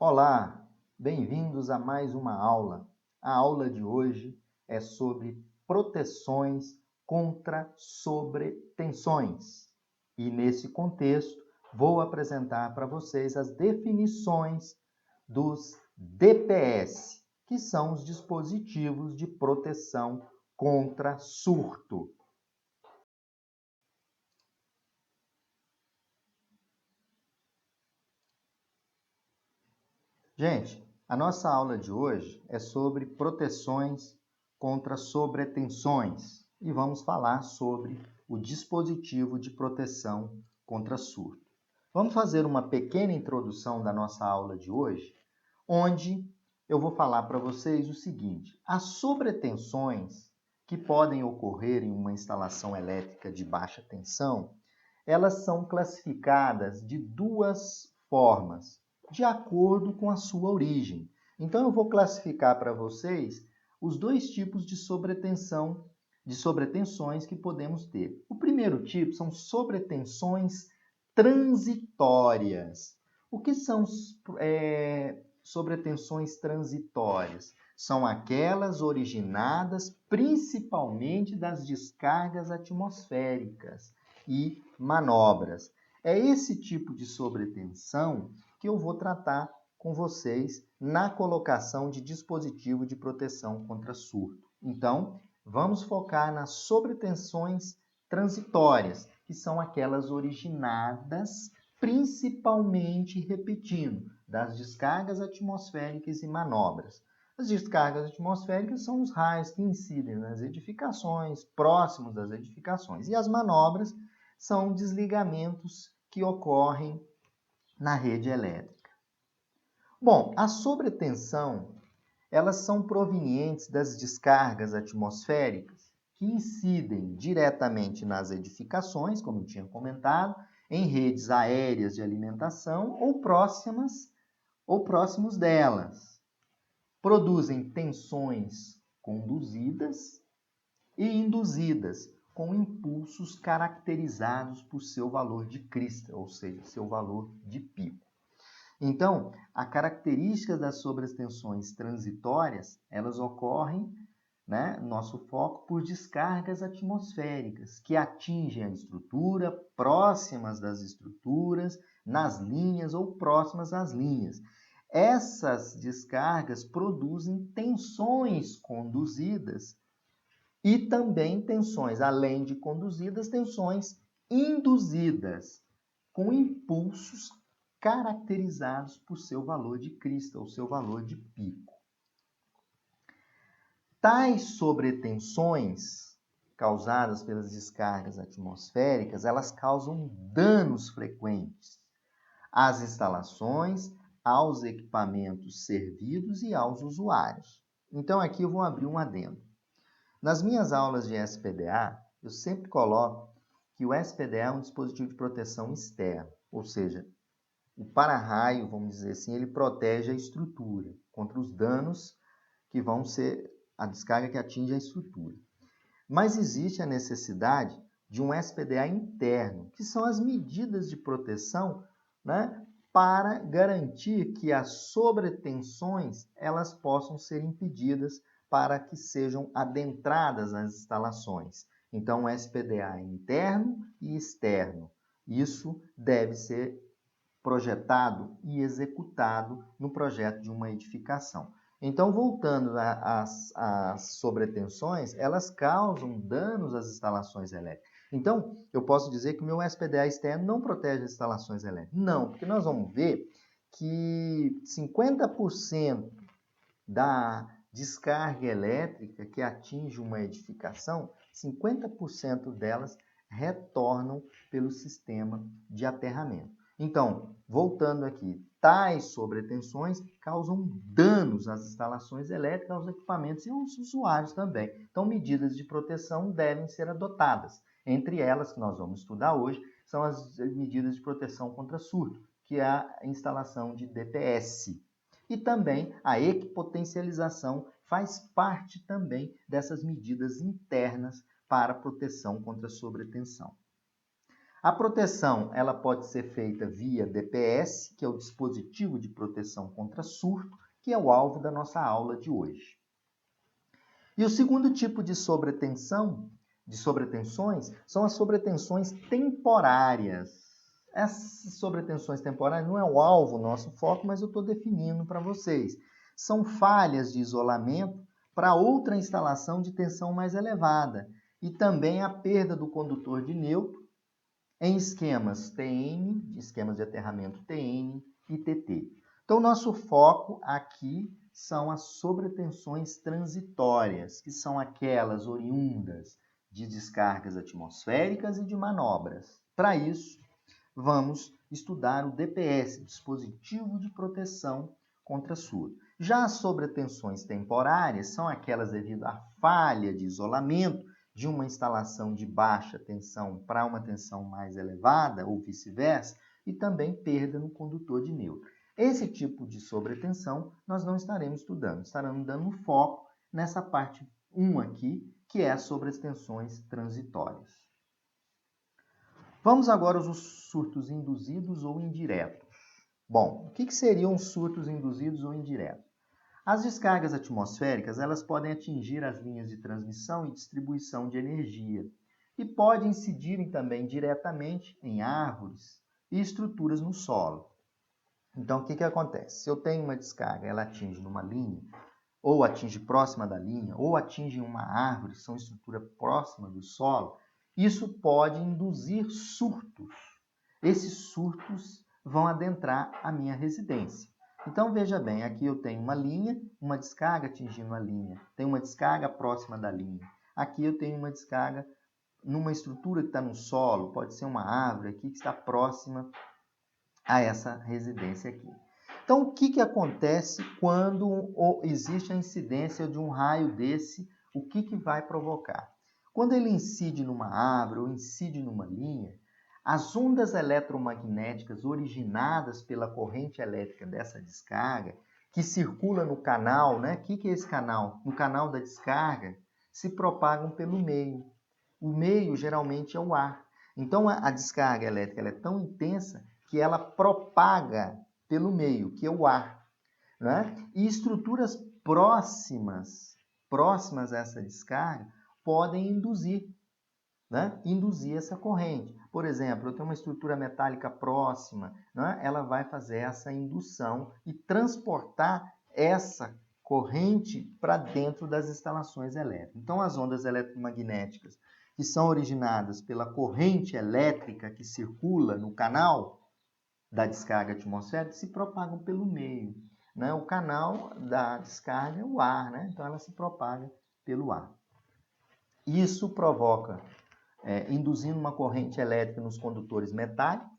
Olá, bem-vindos a mais uma aula. A aula de hoje é sobre proteções contra sobretensões. E nesse contexto, vou apresentar para vocês as definições dos DPS, que são os dispositivos de proteção contra surto. Gente, a nossa aula de hoje é sobre proteções contra sobretensões e vamos falar sobre o dispositivo de proteção contra surto. Vamos fazer uma pequena introdução da nossa aula de hoje, onde eu vou falar para vocês o seguinte: as sobretensões que podem ocorrer em uma instalação elétrica de baixa tensão, elas são classificadas de duas formas, de acordo com a sua origem. Então, eu vou classificar para vocês os dois tipos de sobretensões que podemos ter. O primeiro tipo são sobretensões transitórias. O que são sobretensões transitórias? São aquelas originadas principalmente das descargas atmosféricas e manobras. É esse tipo de sobretensão que eu vou tratar com vocês na colocação de dispositivo de proteção contra surto. Então, vamos focar nas sobretensões transitórias, que são aquelas originadas principalmente, repetindo, das descargas atmosféricas e manobras. As descargas atmosféricas são os raios que incidem nas edificações, próximos das edificações, e as manobras são desligamentos que ocorrem na rede elétrica. Bom, a sobretensão, elas são provenientes das descargas atmosféricas que incidem diretamente nas edificações, como eu tinha comentado, em redes aéreas de alimentação ou próximos delas. Produzem tensões conduzidas e induzidas, com impulsos caracterizados por seu valor de crista, ou seja, seu valor de pico. Então, a característica das sobretensões transitórias, elas ocorrem, nosso foco, por descargas atmosféricas, que atingem a estrutura, próximas das estruturas, nas linhas ou próximas às linhas. Essas descargas produzem tensões conduzidas e também tensões, além de conduzidas, tensões induzidas, com impulsos caracterizados por seu valor de crista, ou seu valor de pico. Tais sobretensões causadas pelas descargas atmosféricas, elas causam danos frequentes às instalações, aos equipamentos servidos e aos usuários. Então, aqui eu vou abrir um adendo. Nas minhas aulas de SPDA, eu sempre coloco que o SPDA é um dispositivo de proteção externo, ou seja, o para-raio, vamos dizer assim, ele protege a estrutura contra os danos que vão ser a descarga que atinge a estrutura. Mas existe a necessidade de um SPDA interno, que são as medidas de proteção, para garantir que as sobretensões elas possam ser impedidas para que sejam adentradas nas instalações. Então, o SPDA é interno e externo. Isso deve ser projetado e executado no projeto de uma edificação. Então, voltando às sobretensões, elas causam danos às instalações elétricas. Então, eu posso dizer que o meu SPDA externo não protege as instalações elétricas. Não, porque nós vamos ver que 50% da descarga elétrica que atinge uma edificação, 50% delas retornam pelo sistema de aterramento. Então, voltando aqui, tais sobretensões causam danos às instalações elétricas, aos equipamentos e aos usuários também. Então, medidas de proteção devem ser adotadas. Entre elas, que nós vamos estudar hoje, são as medidas de proteção contra surto, que é a instalação de DPS. E também a equipotencialização faz parte também dessas medidas internas para proteção contra sobretensão. A proteção ela pode ser feita via DPS, que é o dispositivo de proteção contra surto, que é o alvo da nossa aula de hoje. E o segundo tipo de sobretensões, são as sobretensões temporárias. Essas sobretensões temporárias não é o alvo, nosso foco, mas eu estou definindo para vocês. São falhas de isolamento para outra instalação de tensão mais elevada e também a perda do condutor de neutro em esquemas TN, esquemas de aterramento TN e TT. Então, nosso foco aqui são as sobretensões transitórias, que são aquelas oriundas de descargas atmosféricas e de manobras. Para isso, vamos estudar o DPS, dispositivo de proteção contra surto. Já as sobretensões temporárias são aquelas devido à falha de isolamento de uma instalação de baixa tensão para uma tensão mais elevada ou vice-versa e também perda no condutor de neutro. Esse tipo de sobretensão nós não estaremos estudando, estaremos dando foco nessa parte 1 aqui, que é as sobretensões transitórias. Vamos agora aos surtos induzidos ou indiretos. Bom, o que seriam surtos induzidos ou indiretos? As descargas atmosféricas elas podem atingir as linhas de transmissão e distribuição de energia e podem incidir também diretamente em árvores e estruturas no solo. Então, o que acontece? Se eu tenho uma descarga, ela atinge numa linha, ou atinge próxima da linha, ou atinge uma árvore, que são estrutura próxima do solo, isso pode induzir surtos. Esses surtos vão adentrar a minha residência. Então, veja bem, aqui eu tenho uma linha, uma descarga atingindo a linha, tem uma descarga próxima da linha. Aqui eu tenho uma descarga numa estrutura que está no solo, pode ser uma árvore aqui que está próxima a essa residência aqui. Então, o que acontece quando existe a incidência de um raio desse? O que vai provocar? Quando ele incide numa árvore ou incide numa linha, as ondas eletromagnéticas originadas pela corrente elétrica dessa descarga, que circula no canal, né? O que é esse canal? No canal da descarga, se propagam pelo meio. O meio geralmente é o ar. Então, a descarga elétrica ela é tão intensa que ela propaga pelo meio, que é o ar. Né? E estruturas próximas a essa descarga podem induzir essa corrente. Por exemplo, eu tenho uma estrutura metálica próxima, né? Ela vai fazer essa indução e transportar essa corrente para dentro das instalações elétricas. Então, as ondas eletromagnéticas que são originadas pela corrente elétrica que circula no canal da descarga atmosférica se propagam pelo meio. Né? O canal da descarga é o ar, né? Então ela se propaga pelo ar. Isso provoca, induzindo uma corrente elétrica nos condutores metálicos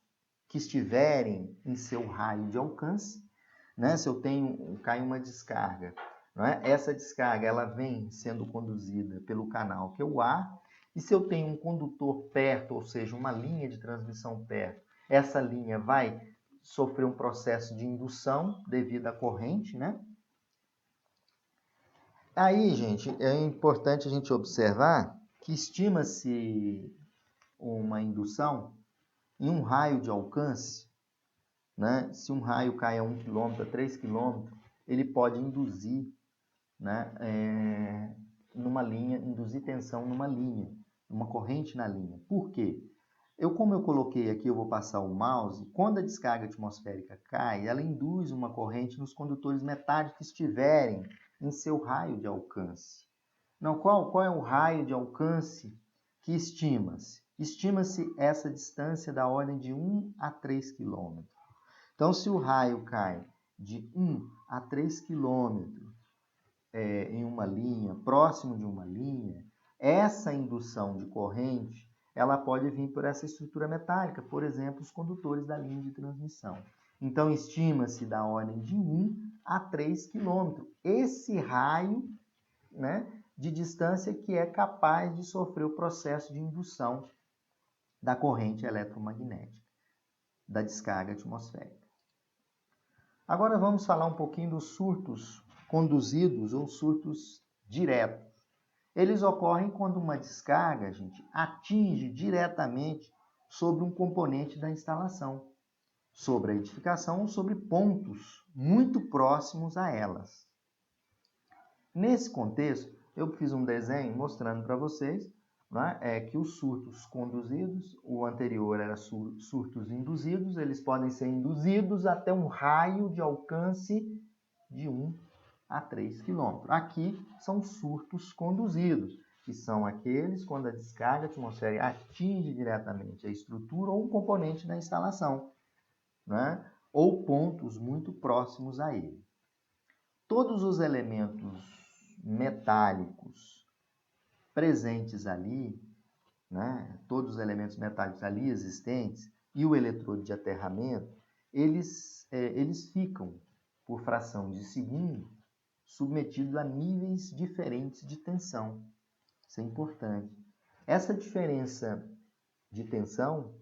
que estiverem em seu raio de alcance. Né? Se eu cai uma descarga, né? Essa descarga ela vem sendo conduzida pelo canal que é o ar. E se eu tenho um condutor perto, ou seja, uma linha de transmissão perto, essa linha vai sofrer um processo de indução devido à corrente, né? Aí, gente, é importante a gente observar que estima-se uma indução em um raio de alcance, né? Se um raio cai a 1 km, a 3 km, ele pode induzir, né, numa linha, induzir tensão numa linha, uma corrente na linha. Por quê? Como eu coloquei aqui, eu vou passar o mouse, quando a descarga atmosférica cai, ela induz uma corrente nos condutores metálicos que estiverem em seu raio de alcance. Não, qual é o raio de alcance que estima-se? Estima-se essa distância da ordem de 1 a 3 km. Então, se o raio cai de 1 a 3 km em uma linha, próximo de uma linha, essa indução de corrente ela pode vir por essa estrutura metálica, por exemplo, os condutores da linha de transmissão. Então, estima-se da ordem de 1 a 3 km. Esse raio, né, de distância que é capaz de sofrer o processo de indução da corrente eletromagnética, da descarga atmosférica. Agora vamos falar um pouquinho dos surtos conduzidos ou surtos diretos. Eles ocorrem quando uma descarga, gente, atinge diretamente sobre um componente da instalação, sobre a edificação ou sobre pontos muito próximos a elas. Nesse contexto, eu fiz um desenho mostrando para vocês, né, que os surtos conduzidos, o anterior era surtos induzidos, eles podem ser induzidos até um raio de alcance de 1 a 3 km. Aqui são surtos conduzidos, que são aqueles quando a descarga atmosférica atinge diretamente a estrutura ou um componente da instalação, né, ou pontos muito próximos a ele. Todos os elementos metálicos presentes ali, né, todos os elementos metálicos ali existentes e o eletrodo de aterramento, eles ficam, por fração de segundo, submetidos a níveis diferentes de tensão. Isso é importante. Essas diferenças de tensão,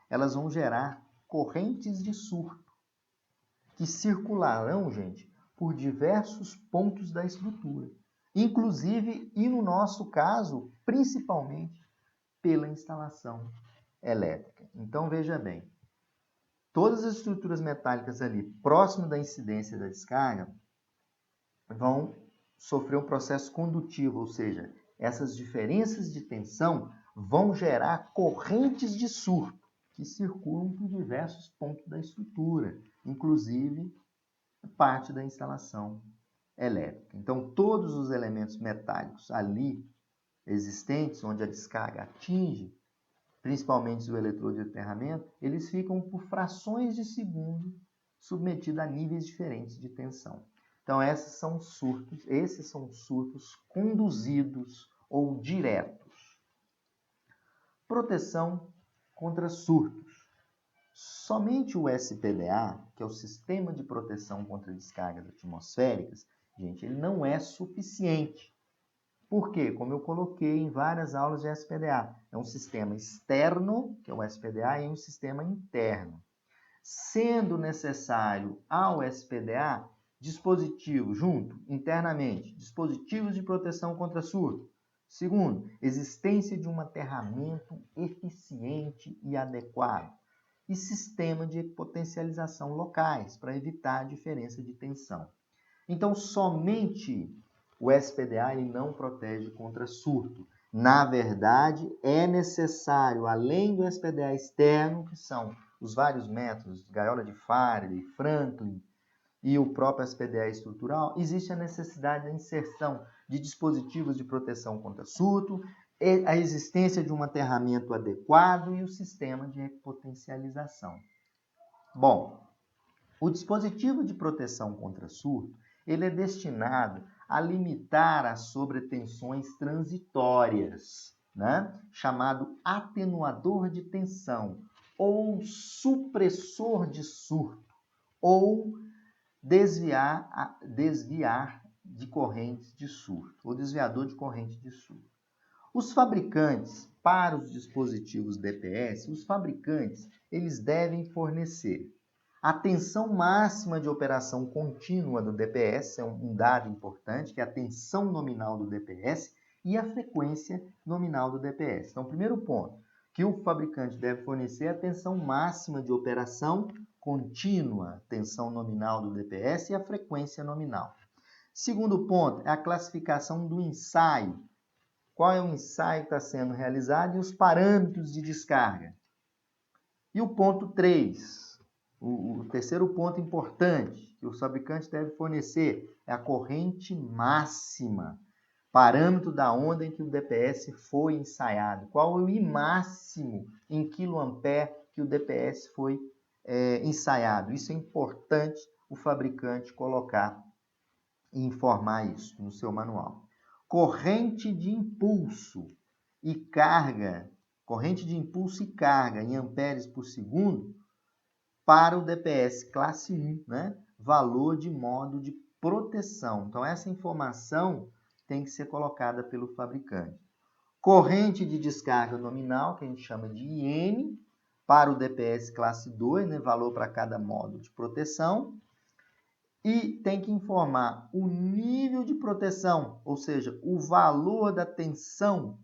elas vão gerar correntes de surto, que circularão, gente, por diversos pontos da estrutura, inclusive, e no nosso caso, principalmente, pela instalação elétrica. Então, veja bem, todas as estruturas metálicas ali, próximo da incidência da descarga, vão sofrer um processo condutivo, ou seja, essas diferenças de tensão vão gerar correntes de surto, que circulam por diversos pontos da estrutura, inclusive parte da instalação elétrica. Então, todos os elementos metálicos ali existentes, onde a descarga atinge, principalmente o eletrodo de aterramento, eles ficam por frações de segundo submetidos a níveis diferentes de tensão. Então, esses são surtos conduzidos ou diretos. Proteção contra surtos. Somente o SPDA, que é o Sistema de Proteção contra Descargas Atmosféricas, gente, ele não é suficiente. Por quê? Como eu coloquei em várias aulas de SPDA, é um sistema externo, que é o SPDA, e um sistema interno. Sendo necessário ao SPDA dispositivos internamente, dispositivos de proteção contra surto. Segundo, existência de um aterramento eficiente e adequado. E sistema de potencialização locais, para evitar a diferença de tensão. Então, somente o SPDA ele não protege contra surto. Na verdade, é necessário, além do SPDA externo, que são os vários métodos, gaiola de Faraday, Franklin e o próprio SPDA estrutural, existe a necessidade da inserção de dispositivos de proteção contra surto, a existência de um aterramento adequado e o sistema de repotencialização. Bom, o dispositivo de proteção contra surto, ele é destinado a limitar as sobretensões transitórias, né? Chamado atenuador de tensão, ou supressor de surto, ou desviar de correntes de surto, ou desviador de corrente de surto. Os fabricantes, para os dispositivos DPS, eles devem fornecer a tensão máxima de operação contínua do DPS, é um dado importante, que é a tensão nominal do DPS e a frequência nominal do DPS. Então, primeiro ponto, que o fabricante deve fornecer a tensão máxima de operação contínua, tensão nominal do DPS e a frequência nominal. Segundo ponto, é a classificação do ensaio. Qual é o ensaio que está sendo realizado e os parâmetros de descarga. E o ponto 3, o terceiro ponto importante que o fabricante deve fornecer é a corrente máxima, parâmetro da onda em que o DPS foi ensaiado. Qual é o I máximo em quiloampere que o DPS foi ensaiado. Isso é importante o fabricante colocar e informar isso no seu manual. Corrente de impulso e carga em amperes por segundo para o DPS classe 1, né? Valor de modo de proteção. Então, essa informação tem que ser colocada pelo fabricante. Corrente de descarga nominal, que a gente chama de IN, para o DPS classe 2, né? Valor para cada modo de proteção. E tem que informar o nível de proteção, ou seja, o valor da tensão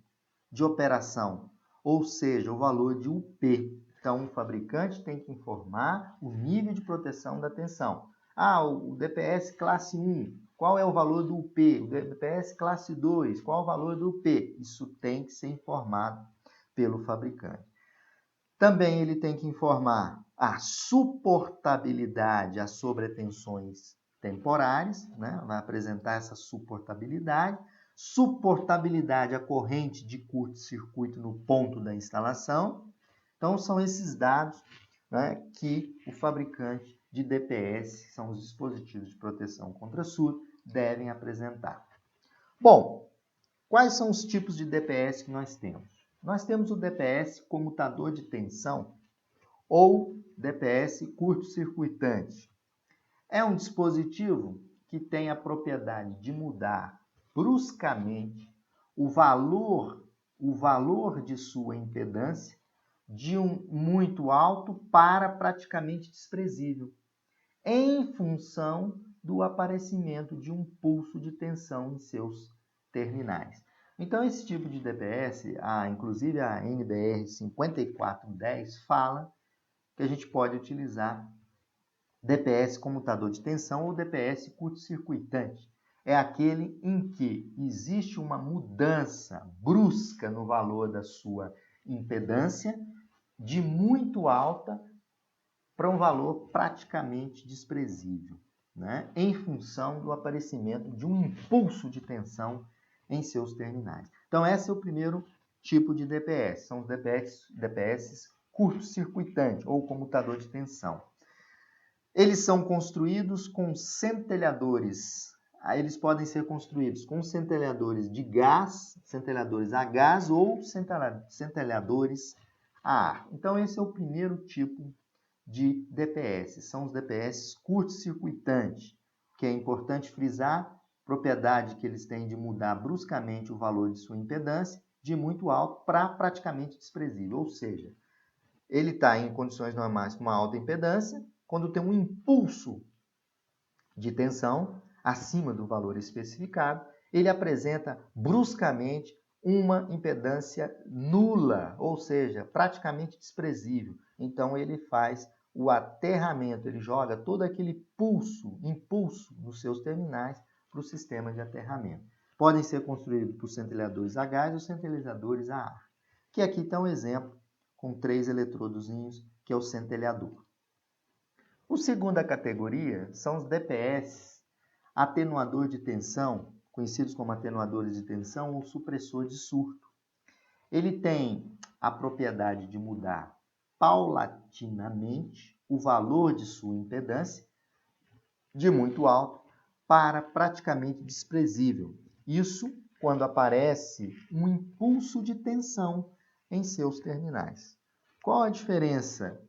de operação, ou seja, o valor de UP. Então, o fabricante tem que informar o nível de proteção da tensão. O DPS classe 1, qual é o valor do UP? O DPS classe 2, qual é o valor do UP? Isso tem que ser informado pelo fabricante. Também ele tem que informar a suportabilidade às sobretensões temporárias, né? Vai apresentar essa suportabilidade à corrente de curto-circuito no ponto da instalação. Então, são esses dados, né, que o fabricante de DPS, que são os dispositivos de proteção contra surto, devem apresentar. Bom, quais são os tipos de DPS que nós temos? Nós temos o DPS comutador de tensão ou DPS curto-circuitante. É um dispositivo que tem a propriedade de mudar bruscamente o valor de sua impedância de um muito alto para praticamente desprezível, em função do aparecimento de um pulso de tensão em seus terminais. Então, esse tipo de DPS, inclusive a NBR 5410, fala que a gente pode utilizar DPS comutador de tensão ou DPS curto-circuitante. É aquele em que existe uma mudança brusca no valor da sua impedância, de muito alta para um valor praticamente desprezível, né? Em função do aparecimento de um impulso de tensão em seus terminais. Então, esse é o primeiro tipo de DPS, são os DPS curto-circuitante ou comutador de tensão. Eles são construídos com centelhadores. Eles podem ser construídos com centelhadores de gás, centelhadores a gás ou centelhadores a ar. Então, esse é o primeiro tipo de DPS. São os DPS curto-circuitantes, que é importante frisar, propriedade que eles têm de mudar bruscamente o valor de sua impedância de muito alto para praticamente desprezível. Ou seja, ele está em condições normais com uma alta impedância, quando tem um impulso de tensão acima do valor especificado, ele apresenta bruscamente uma impedância nula, ou seja, praticamente desprezível. Então, ele faz o aterramento, ele joga todo aquele impulso nos seus terminais para o sistema de aterramento. Podem ser construídos por centelhadores a gás ou centelhadores a ar. Que aqui está um exemplo com 3 eletrodozinhos, que é o centelhador. A segunda categoria são os DPS, atenuador de tensão, conhecidos como atenuadores de tensão ou supressor de surto. Ele tem a propriedade de mudar paulatinamente o valor de sua impedância, de muito alto para praticamente desprezível. Isso quando aparece um impulso de tensão em seus terminais. Qual a diferença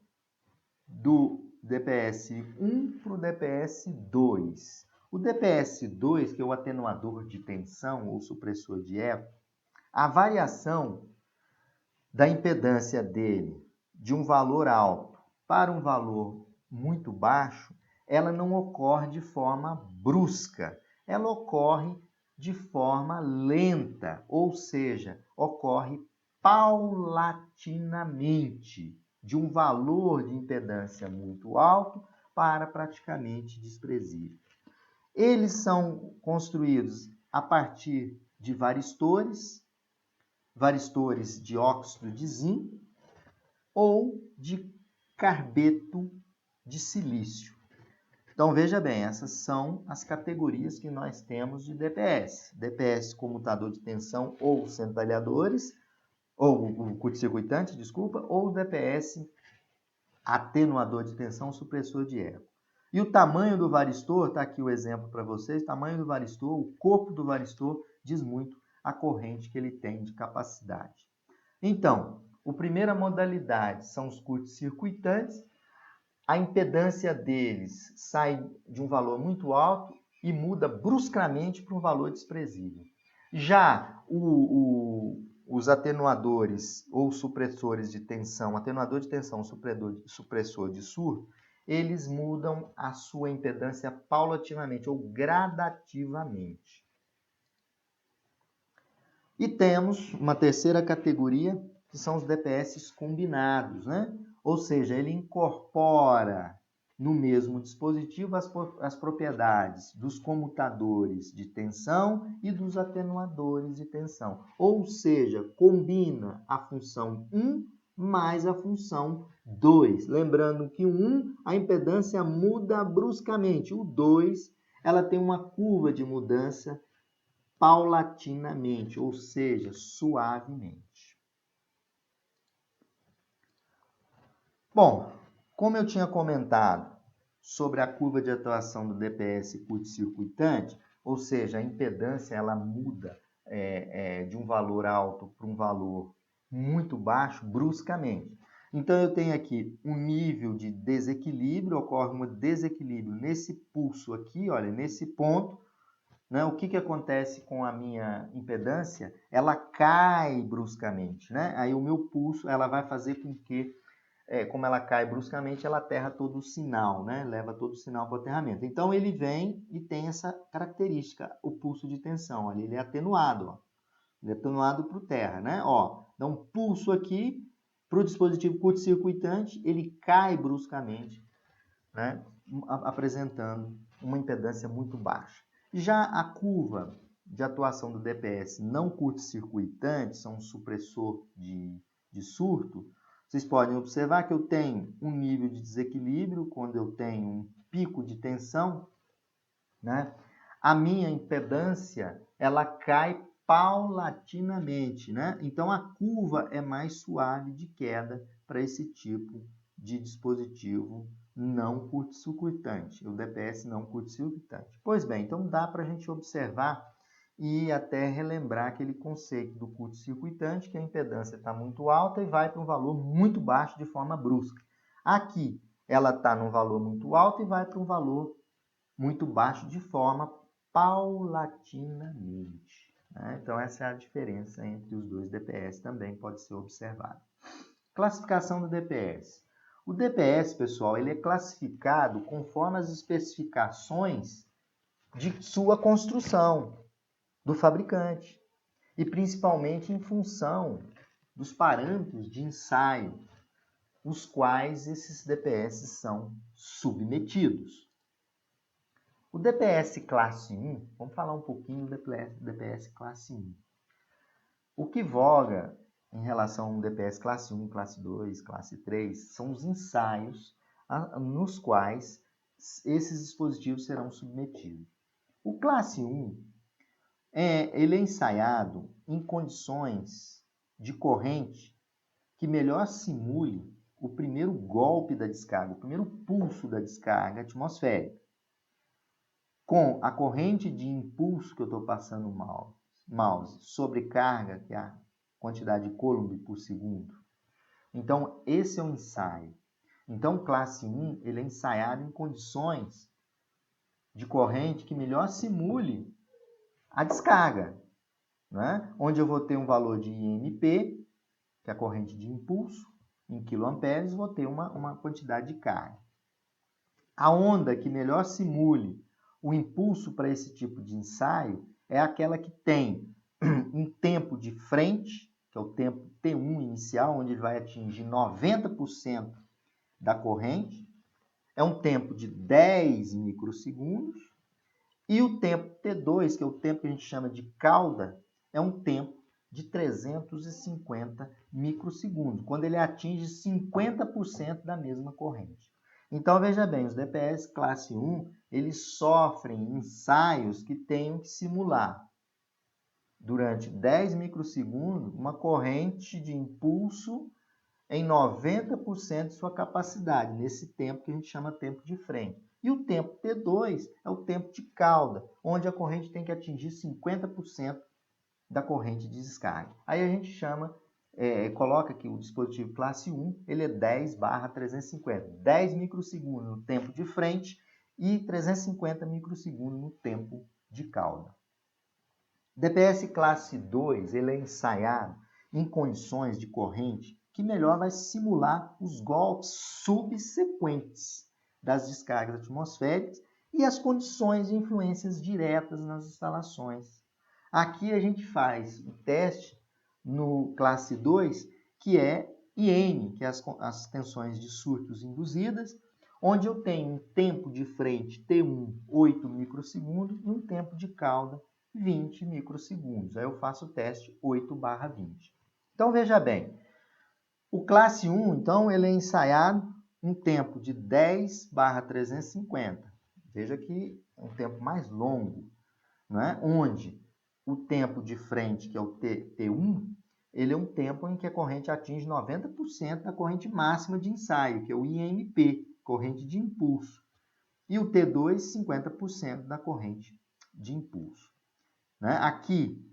do DPS 1 para o DPS 2? O DPS 2, que é o atenuador de tensão ou supressor de eco, a variação da impedância dele de um valor alto para um valor muito baixo, ela não ocorre de forma brusca, ela ocorre de forma lenta, ou seja, ocorre paulatinamente, de um valor de impedância muito alto para praticamente desprezível. Eles são construídos a partir de varistores de óxido de zinco ou de carbeto de silício. Então, veja bem, essas são as categorias que nós temos de DPS. DPS comutador de tensão ou centelhadores, ou curto-circuitante, ou DPS atenuador de tensão, supressor de eco. E o tamanho do varistor, está aqui o exemplo para vocês, o tamanho do varistor, o corpo do varistor diz muito a corrente que ele tem de capacidade. Então, a primeira modalidade são os curto-circuitantes. A impedância deles sai de um valor muito alto e muda bruscamente para um valor desprezível. Já os atenuadores ou supressores de tensão, atenuador de tensão, supressor de surto, eles mudam a sua impedância paulatinamente ou gradativamente. E temos uma terceira categoria, que são os DPS combinados, né? Ou seja, ele incorpora no mesmo dispositivo as propriedades dos comutadores de tensão e dos atenuadores de tensão. Ou seja, combina a função 1 mais a função 2. Lembrando que o 1, a impedância muda bruscamente. O 2, ela tem uma curva de mudança paulatinamente, ou seja, suavemente. Bom, como eu tinha comentado sobre a curva de atuação do DPS curto-circuitante, ou seja, a impedância ela muda de um valor alto para um valor muito baixo bruscamente. Então, eu tenho aqui um nível de desequilíbrio, ocorre um desequilíbrio nesse pulso aqui, olha, nesse ponto, né? O que acontece com a minha impedância? Ela cai bruscamente, né? Aí o meu pulso, ela vai fazer com que como ela cai bruscamente, ela aterra todo o sinal, né? Leva todo o sinal para o aterramento. Então, ele vem e tem essa característica, o pulso de tensão. Ali ele é atenuado, ó. Ele é atenuado para o terra, né? Ó, dá um pulso aqui para o dispositivo curto-circuitante, ele cai bruscamente, né? Apresentando uma impedância muito baixa. Já a curva de atuação do DPS não curto-circuitante, são um supressor de surto, vocês podem observar que eu tenho um nível de desequilíbrio quando eu tenho um pico de tensão, né? A minha impedância, ela cai paulatinamente, né? Então, a curva é mais suave de queda para esse tipo de dispositivo não curto-circuitante, o DPS não curto-circuitante. Pois bem, então dá para a gente observar e até relembrar aquele conceito do curto-circuitante, que a impedância está muito alta e vai para um valor muito baixo de forma brusca. Aqui, ela está num valor muito alto e vai para um valor muito baixo de forma paulatinamente, né? Então, essa é a diferença entre os dois DPS, também pode ser observada. Classificação do DPS. O DPS, pessoal, ele é classificado conforme as especificações de sua construção, do fabricante, e principalmente em função dos parâmetros de ensaio, os quais esses DPS são submetidos. O DPS classe 1, vamos falar um pouquinho do DPS classe 1. O que voga em relação ao DPS classe 1, classe 2, classe 3, são os ensaios nos quais esses dispositivos serão submetidos. O classe 1, ele é ensaiado em condições de corrente que melhor simule o primeiro golpe da descarga, o primeiro pulso da descarga atmosférica. Com a corrente de impulso que eu estou passando o mouse sobre carga, que é a quantidade de Coulomb por segundo. Então, esse é o ensaio. Então, classe 1, ele é ensaiado em condições de corrente que melhor simule a descarga, né? Onde eu vou ter um valor de IMP, que é a corrente de impulso, em kA, vou ter uma quantidade de carga. A onda que melhor simule o impulso para esse tipo de ensaio é aquela que tem um tempo de frente, que é o tempo T1 inicial, onde ele vai atingir 90% da corrente, é um tempo de 10 microsegundos, e o tempo T2, que é o tempo que a gente chama de cauda, é um tempo de 350 microsegundos, quando ele atinge 50% da mesma corrente. Então, veja bem, os DPS classe 1, eles sofrem ensaios que tenham que simular, durante 10 microsegundos, uma corrente de impulso em 90% de sua capacidade, nesse tempo que a gente chama tempo de frente. E o tempo T2 é o tempo de cauda, onde a corrente tem que atingir 50% da corrente de descarga. Aí a gente chama, coloca aqui o dispositivo classe 1, ele é 10/350. 10 microsegundos no tempo de frente e 350 microsegundos no tempo de cauda. DPS classe 2, ele é ensaiado em condições de corrente que melhor vai simular os golpes subsequentes das descargas atmosféricas e as condições de influências diretas nas instalações. Aqui a gente faz o teste no classe 2, que é IN, que é as tensões de surtos induzidas, onde eu tenho um tempo de frente T1, 8 microsegundos, e um tempo de cauda, 20 microsegundos. Aí eu faço o teste 8/20. Então, veja bem, o classe 1, então, ele é ensaiado um tempo de 10/350. Veja que é um tempo mais longo, não é? Onde o tempo de frente, que é o T1, ele é um tempo em que a corrente atinge 90% da corrente máxima de ensaio, que é o IMP, corrente de impulso. E o T2, 50% da corrente de impulso. Né? Aqui,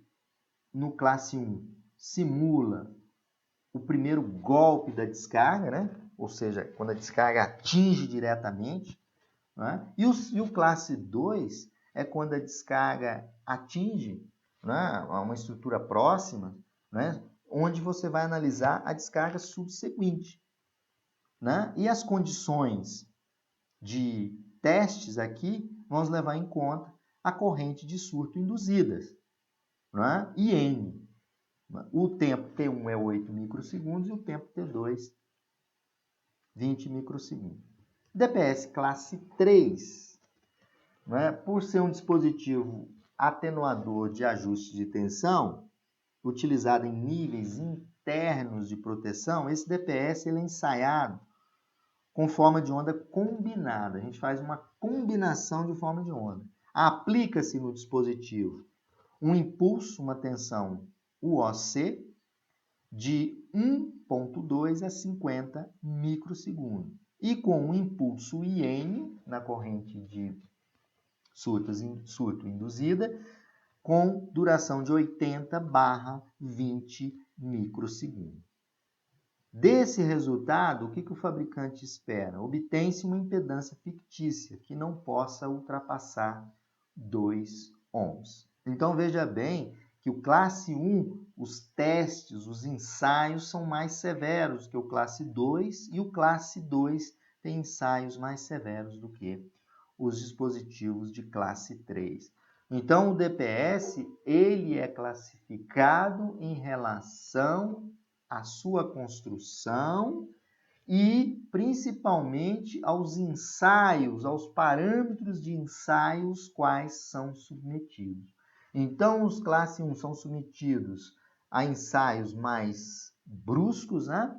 no classe 1, simula o primeiro golpe da descarga, né? Ou seja, quando a descarga atinge diretamente. Né? E o classe 2 é quando a descarga atinge, né, uma estrutura próxima, né, onde você vai analisar a descarga subsequente. Né? E as condições de testes aqui, vamos levar em conta a corrente de surto induzidas, né? E N. O tempo T1 é 8 microsegundos e o tempo T2, 20 microsegundos. DPS classe 3, né? Por ser um dispositivo atenuador de ajuste de tensão, utilizado em níveis internos de proteção, esse DPS ele é ensaiado com forma de onda combinada. A gente faz uma combinação de forma de onda. Aplica-se no dispositivo um impulso, uma tensão UOC, de 1,2 a 50 microsegundos. E com um impulso IN, na corrente de surto induzida, com duração de 80/20 microsegundos. Desse resultado, o que o fabricante espera? Obtém-se uma impedância fictícia que não possa ultrapassar 2 ohms. Então, veja bem que o classe 1, os testes, os ensaios são mais severos que o classe 2 e o classe 2 tem ensaios mais severos do que os dispositivos de classe 3. Então, o DPS ele é classificado em relação à sua construção e, principalmente, aos ensaios, aos parâmetros de ensaios quais são submetidos. Então, os classe 1 são submetidos a ensaios mais bruscos, né?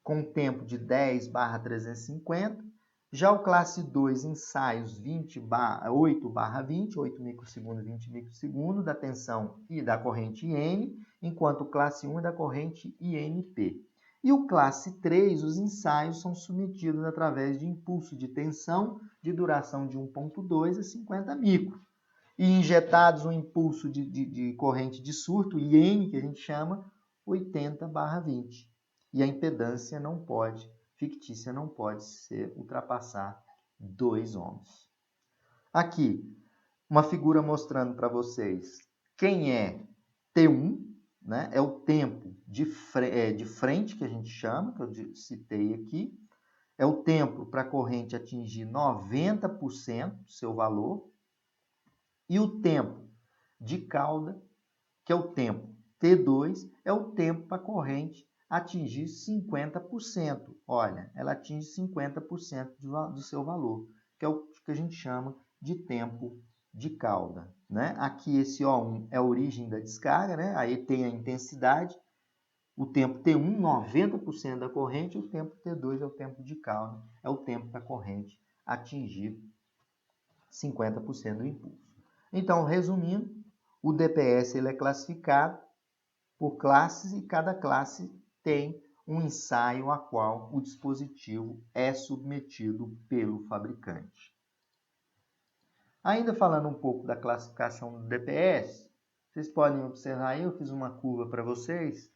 Com tempo de 10/350. Já o classe 2, ensaios 8/20, 8 microsegundos, 20 microsegundos, da tensão e da corrente IN, enquanto o classe 1 é da corrente IMP. E o classe 3, os ensaios são submetidos através de impulso de tensão de duração de 1,2 a 50 micro. E injetados um impulso de corrente de surto, IN, que a gente chama, 80/20. E a impedância não pode, fictícia não pode ultrapassar 2 ohms. Aqui, uma figura mostrando para vocês quem é T1, né? É o tempo de frente que a gente chama, que eu citei aqui. É o tempo para a corrente atingir 90% do seu valor. E o tempo de cauda, que é o tempo T2, é o tempo para a corrente atingir 50%. Olha, ela atinge 50% do seu valor, que é o que a gente chama de tempo de cauda. Né? Aqui esse O1 é a origem da descarga, né? Aí tem a intensidade, o tempo T1, 90% da corrente, e o tempo T2 é o tempo de cauda, é o tempo para a corrente atingir 50% do impulso. Então, resumindo, o DPS ele é classificado por classes e cada classe tem um ensaio a qual o dispositivo é submetido pelo fabricante. Ainda falando um pouco da classificação do DPS, vocês podem observar aí, eu fiz uma curva para vocês,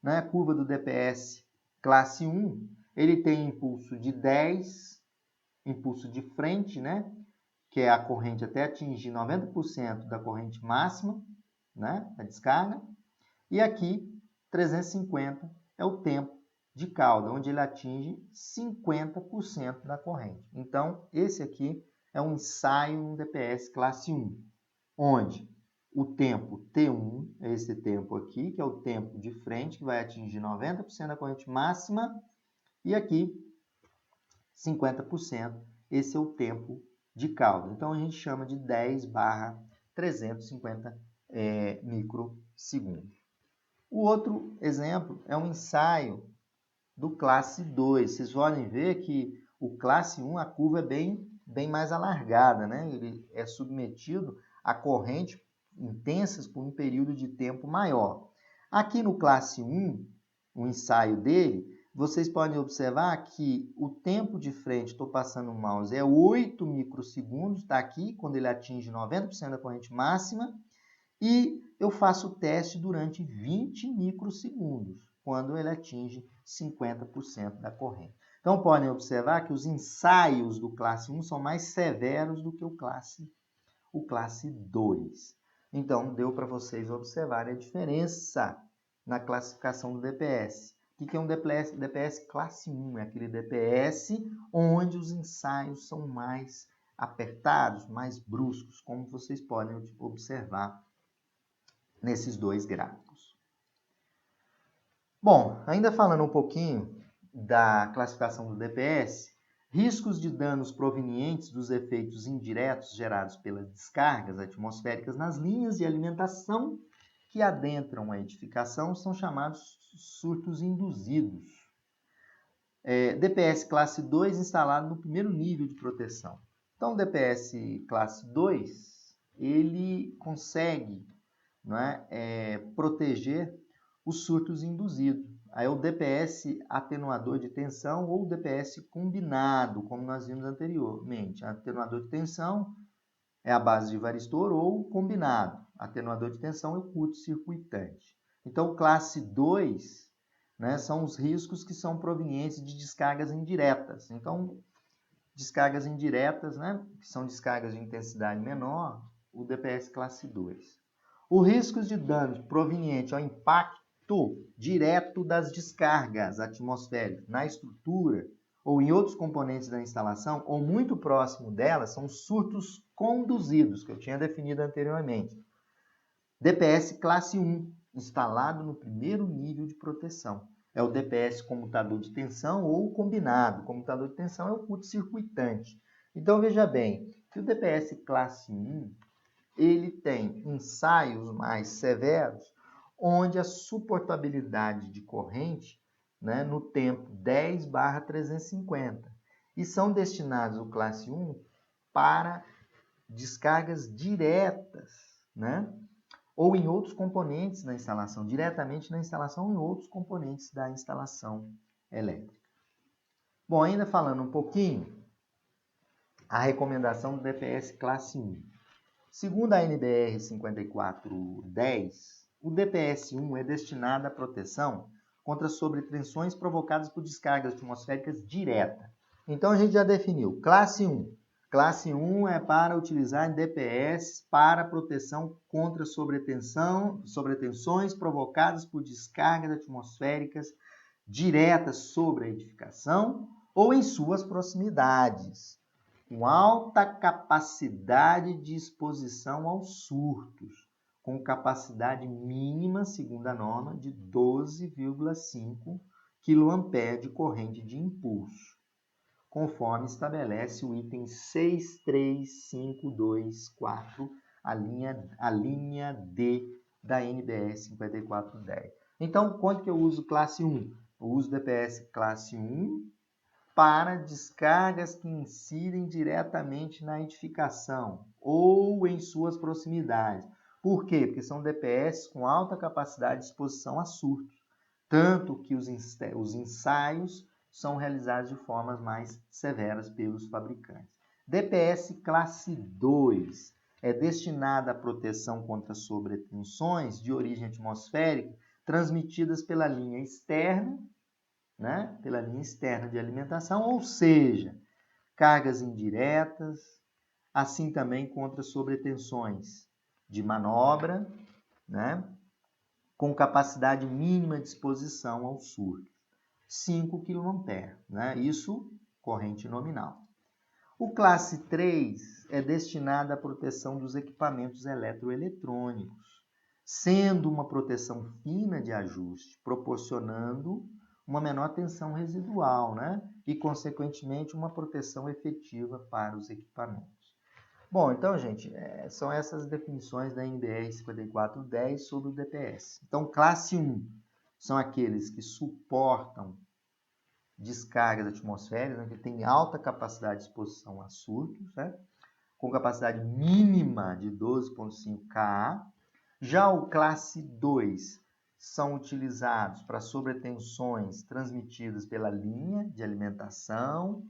né? A curva do DPS classe 1, ele tem impulso de 10, impulso de frente, né? Que é a corrente até atingir 90% da corrente máxima, né? Da descarga. E aqui, 350 é o tempo de cauda, onde ele atinge 50% da corrente. Então, esse aqui é um ensaio, um DPS classe 1, onde o tempo T1, é esse tempo aqui, que é o tempo de frente, que vai atingir 90% da corrente máxima, e aqui 50%, esse é o tempo de cauda. Então, a gente chama de 10/350 microsegundos. O outro exemplo é um ensaio do classe 2. Vocês podem ver que o classe 1, a curva é bem mais alargada, né? Ele é submetido a correntes intensas por um período de tempo maior. Aqui no classe 1, o ensaio dele, vocês podem observar que o tempo de frente, estou passando o mouse, é 8 microsegundos, está aqui, quando ele atinge 90% da corrente máxima, e eu faço o teste durante 20 microsegundos, quando ele atinge 50% da corrente. Então, podem observar que os ensaios do classe 1 são mais severos do que o classe 2. Então, deu para vocês observarem a diferença na classificação do DPS. O que é um DPS classe 1? É aquele DPS onde os ensaios são mais apertados, mais bruscos, como vocês podem observar nesses dois gráficos. Bom, ainda falando um pouquinho da classificação do DPS, riscos de danos provenientes dos efeitos indiretos gerados pelas descargas atmosféricas nas linhas de alimentação que adentram a edificação são chamados surtos induzidos. DPS classe 2 instalado no primeiro nível de proteção. Então, o DPS classe 2, ele consegue, não é, proteger os surtos induzidos. Aí é o DPS atenuador de tensão ou DPS combinado, como nós vimos anteriormente. Atenuador de tensão é a base de varistor ou combinado. Atenuador de tensão é o curto-circuitante. Então, classe 2, né, são os riscos que são provenientes de descargas indiretas. Então, descargas indiretas, né, que são descargas de intensidade menor, o DPS classe 2. Os riscos de danos provenientes ao impacto direto das descargas atmosféricas na estrutura ou em outros componentes da instalação ou muito próximo delas são surtos conduzidos, que eu tinha definido anteriormente. DPS classe 1, instalado no primeiro nível de proteção. É o DPS comutador de tensão ou combinado. O comutador de tensão é o curto-circuitante. Então, veja bem, que o DPS classe 1, ele tem ensaios mais severos, onde a suportabilidade de corrente, né, no tempo 10/350, e são destinados o classe 1 para descargas diretas, né, ou em outros componentes da instalação, diretamente na instalação ou em outros componentes da instalação elétrica. Bom, ainda falando um pouquinho, a recomendação do DPS classe 1. Segundo a NBR 5410, o DPS-1 é destinado à proteção contra sobretensões provocadas por descargas atmosféricas diretas. Então, a gente já definiu. Classe 1. Classe 1 é para utilizar DPS para proteção contra sobretensões provocadas por descargas atmosféricas diretas sobre a edificação ou em suas proximidades, com alta capacidade de exposição aos surtos, com capacidade mínima, segundo a norma, de 12,5 kA de corrente de impulso, conforme estabelece o item 63524, a linha D da NBR 5410. Então, quanto que eu uso classe 1? Eu uso DPS classe 1 para descargas que incidem diretamente na edificação ou em suas proximidades. Por quê? Porque são DPS com alta capacidade de exposição a surtos, tanto que os ensaios são realizados de formas mais severas pelos fabricantes. DPS classe 2 é destinada à proteção contra sobretensões de origem atmosférica transmitidas pela linha externa, né, pela linha externa de alimentação, ou seja, cargas indiretas, assim também contra sobretensões de manobra, né, com capacidade mínima de exposição ao surto, 5 kA, né, isso corrente nominal. O classe 3 é destinado à proteção dos equipamentos eletroeletrônicos, sendo uma proteção fina de ajuste, proporcionando uma menor tensão residual, né? E, consequentemente, uma proteção efetiva para os equipamentos. Bom, então, gente, são essas definições da NBR 5410 sobre o DPS. Então, classe 1 são aqueles que suportam descargas atmosféricas, né, que tem alta capacidade de exposição a surtos, né, com capacidade mínima de 12,5 kA. Já o classe 2 são utilizados para sobretensões transmitidas pela linha de alimentação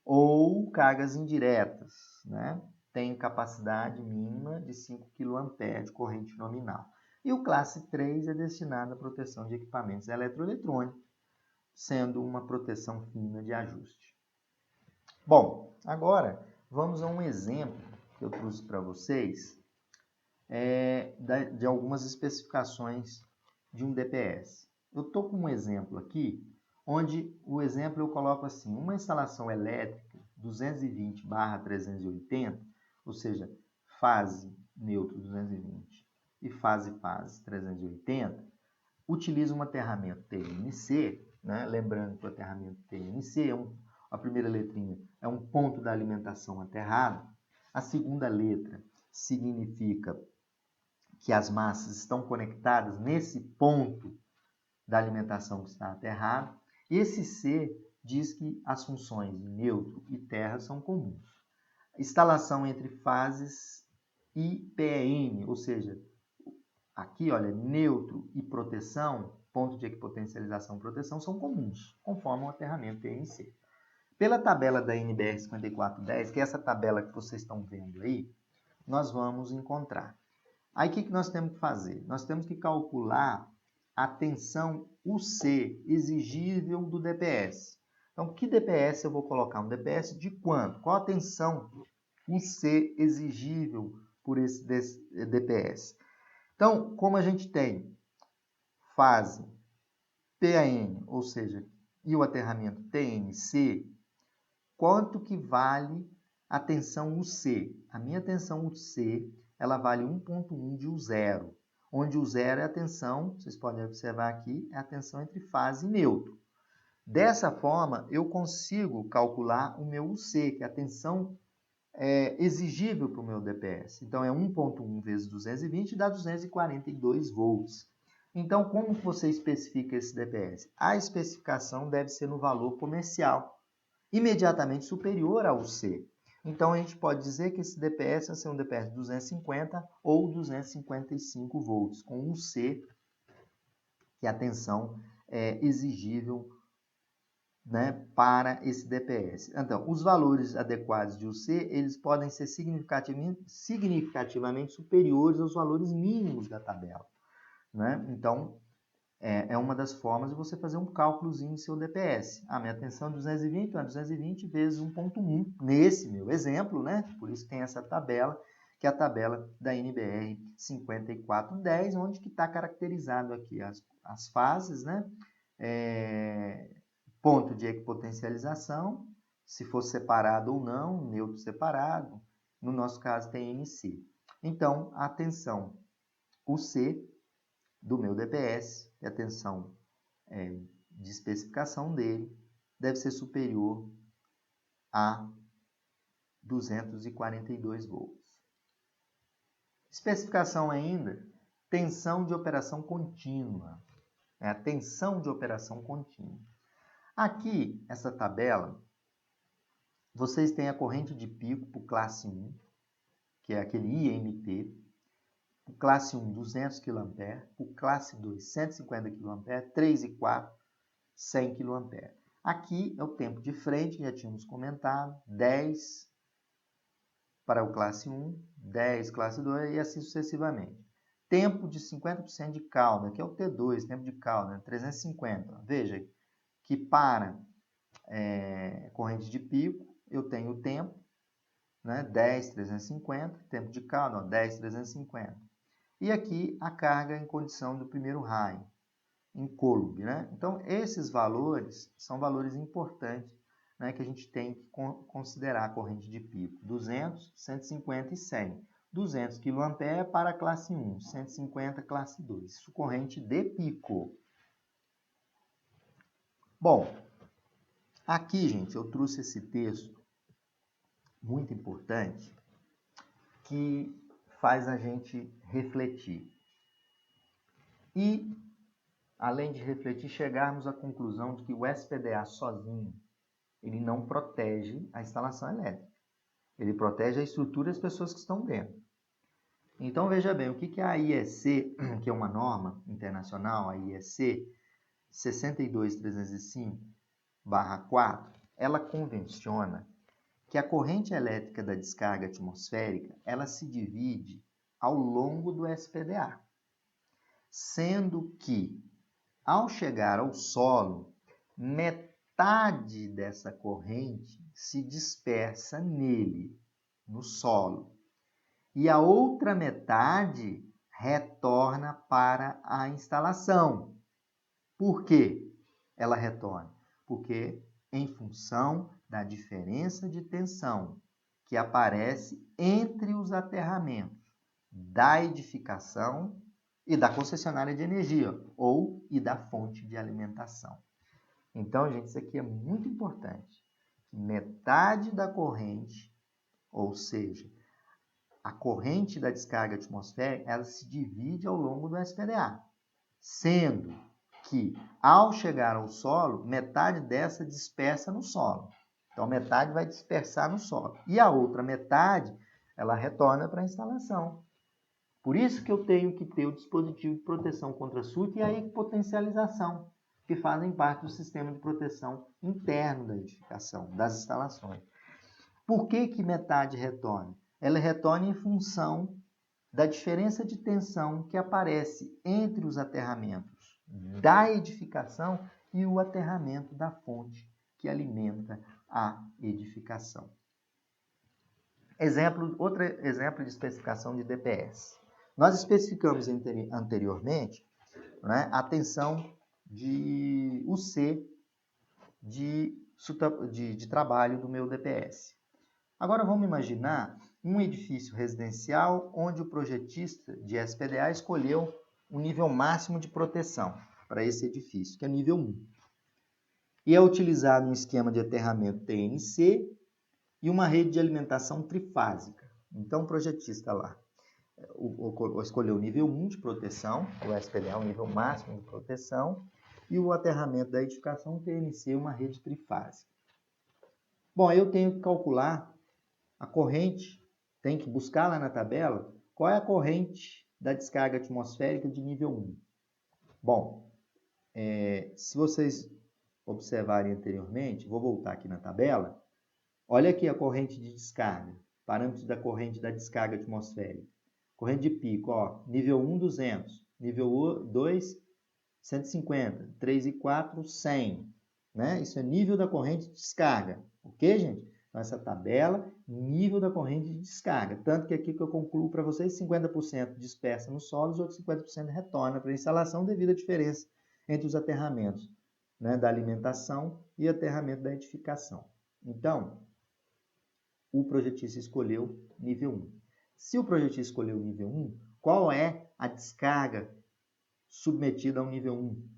ou cargas indiretas, né? Tem capacidade mínima de 5 kA de corrente nominal. E o classe 3 é destinado à proteção de equipamentos eletroeletrônicos, sendo uma proteção fina de ajuste. Bom, agora vamos a um exemplo que eu trouxe para vocês de algumas especificações de um DPS. Eu estou com um exemplo aqui, onde o exemplo eu coloco assim, uma instalação elétrica 220/380, ou seja, fase neutro 220 e fase-fase 380, utiliza um aterramento TNC, né? Lembrando que o aterramento TNC a primeira letrinha é um ponto da alimentação aterrado, a segunda letra significa que as massas estão conectadas nesse ponto da alimentação que está aterrado. Esse C diz que as funções de neutro e terra são comuns. Instalação entre fases e PEM, ou seja, aqui, olha, neutro e proteção, ponto de equipotencialização e proteção, são comuns, conforme o aterramento TNC. Pela tabela da NBR 5410, que é essa tabela que vocês estão vendo aí, nós vamos encontrar. Aí, o que nós temos que fazer? Nós temos que calcular a tensão UC exigível do DPS. Então, que DPS eu vou colocar? Um DPS de quanto? Qual a tensão UC exigível por esse DPS? Então, como a gente tem fase PAN, ou seja, e o aterramento TNC, quanto que vale a tensão UC? A minha tensão UC, ela vale 1,1 de U0, onde U0 é a tensão, vocês podem observar aqui, é a tensão entre fase e neutro. Dessa forma, eu consigo calcular o meu UC, que é a tensão exigível para o meu DPS. Então, é 1,1 vezes 220 dá 242 volts. Então, como você especifica esse DPS? A especificação deve ser no valor comercial, imediatamente superior ao C. Então, a gente pode dizer que esse DPS vai ser um DPS de 250 ou 255 volts, com um C, que é a tensão exigível, né, para esse DPS. Então, os valores adequados de UC, eles podem ser significativamente superiores aos valores mínimos da tabela, né? Então, é uma das formas de você fazer um cálculozinho do seu DPS. A minha tensão é 220, então é 220 vezes 1,1, nesse meu exemplo, né? Por isso tem essa tabela, que é a tabela da NBR 5410, onde que está caracterizado aqui as fases, né? Ponto de equipotencialização, se for separado ou não, neutro separado, no nosso caso tem NC. Então, a tensão UC do meu DPS, e a tensão de especificação dele, deve ser superior a 242 volts. Especificação ainda, tensão de operação contínua. É a tensão de operação contínua. Aqui, essa tabela, vocês têm a corrente de pico para o classe 1, que é aquele IMP, para o classe 1, 200 kA, para o classe 2, 150 kA, 3 e 4, 100 kA. Aqui é o tempo de frente, já tínhamos comentado, 10 para o classe 1, 10 classe 2 e assim sucessivamente. Tempo de 50% de cauda, que é o T2, tempo de cauda, 350. Veja que para corrente de pico, eu tenho o tempo, né, 10, 350, tempo de cauda, 10, 350. E aqui a carga em condição do primeiro raio, em Coulomb, né? Então, esses valores são valores importantes né, que a gente tem que considerar a corrente de pico. 200, 150 e 100. 200 kA para a classe 1, 150 classe 2. Isso corrente de pico. Bom, aqui, gente, eu trouxe esse texto muito importante que faz a gente refletir. E, além de refletir, chegarmos à conclusão de que o SPDA sozinho, ele não protege a instalação elétrica. Ele protege a estrutura e as pessoas que estão dentro. Então, veja bem, o que é a IEC, que é uma norma internacional, a IEC 62305/4, ela convenciona que a corrente elétrica da descarga atmosférica, ela se divide ao longo do SPDA, sendo que, ao chegar ao solo, metade dessa corrente se dispersa nele, no solo, e a outra metade retorna para a instalação. Por quê ela retorna? Porque em função da diferença de tensão que aparece entre os aterramentos da edificação e da concessionária de energia, e da fonte de alimentação. Então, gente, isso aqui é muito importante. Metade da corrente, ou seja, a corrente da descarga atmosférica, ela se divide ao longo do SPDA, sendo que, ao chegar ao solo, metade dessa dispersa no solo. Então, metade vai dispersar no solo. E a outra metade, ela retorna para a instalação. Por isso que eu tenho que ter o dispositivo de proteção contra surto e a equipotencialização, que fazem parte do sistema de proteção interno da edificação, das instalações. Por que metade retorna? Ela retorna em função da diferença de tensão que aparece entre os aterramentos da edificação e o aterramento da fonte que alimenta a edificação. Outro exemplo de especificação de DPS. Nós especificamos anteriormente, né, a tensão de UC de trabalho do meu DPS. Agora vamos imaginar um edifício residencial onde o projetista de SPDA escolheu um nível máximo de proteção para esse edifício, que é nível 1. E é utilizado um esquema de aterramento TNC e uma rede de alimentação trifásica. Então o projetista lá escolheu o nível 1 de proteção, o SPDA é o nível máximo de proteção, e o aterramento da edificação TNC, uma rede trifásica. Bom, eu tenho que calcular a corrente, tem que buscar lá na tabela qual é a corrente da descarga atmosférica de nível 1. Bom, se vocês observarem anteriormente, vou voltar aqui na tabela, olha aqui a corrente de descarga, parâmetros da corrente da descarga atmosférica. Corrente de pico, nível 1, 200, nível 2, 150, 3 e 4, 100. Né? Isso é nível da corrente de descarga, ok, gente? Então, essa tabela, nível da corrente de descarga. Tanto que aqui que eu concluo para vocês, 50% dispersa no solo, os outros 50% retorna para a instalação devido à diferença entre os aterramentos, né, da alimentação e aterramento da edificação. Então, o projetista escolheu nível 1. Se o projetista escolheu o nível 1, qual é a descarga submetida ao nível 1?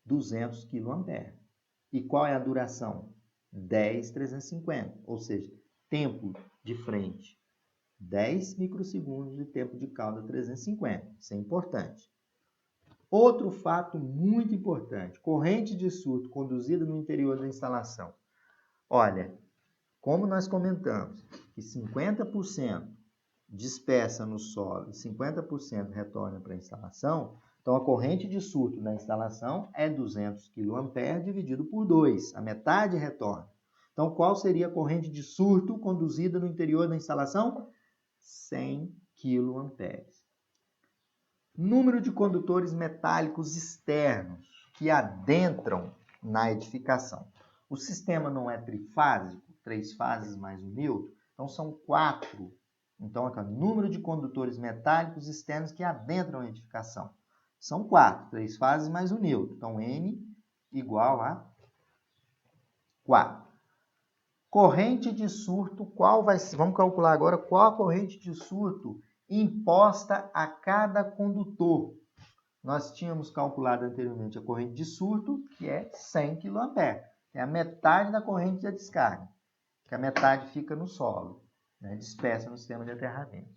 200 kA. E qual é a duração? 10,350, ou seja, tempo de frente 10 microsegundos e tempo de cauda 350. Isso é importante. Outro fato muito importante, corrente de surto conduzida no interior da instalação. Olha, como nós comentamos, que 50% dispersa no solo e 50% retorna para a instalação, então a corrente de surto na instalação é 200 kA dividido por 2, a metade retorna. Então qual seria a corrente de surto conduzida no interior da instalação? 100 kA. Número de condutores metálicos externos que adentram na edificação. O sistema não é trifásico, 3 fases mais um neutro, então são 4. Então, aqui, número de condutores metálicos externos que adentram a edificação. São 4, 3 fases mais um neutro. Então, N igual a 4. Corrente de surto, vamos calcular agora qual a corrente de surto imposta a cada condutor. Nós tínhamos calculado anteriormente a corrente de surto, que é 100 kA, é a metade da corrente da descarga, que a metade fica no solo, né, dispersa no sistema de aterramento.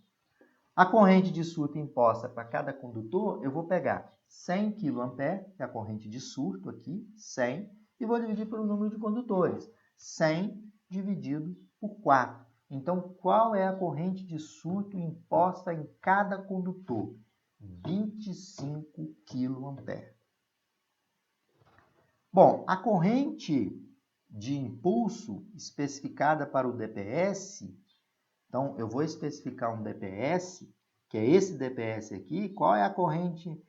A corrente de surto imposta para cada condutor, eu vou pegar 100 kA, que é a corrente de surto aqui, 100, e vou dividir pelo número de condutores, 100 dividido por 4. Então, qual é a corrente de surto imposta em cada condutor? 25 kA. Bom, a corrente de impulso especificada para o DPS, então eu vou especificar um DPS, que é esse DPS aqui. Qual é a corrente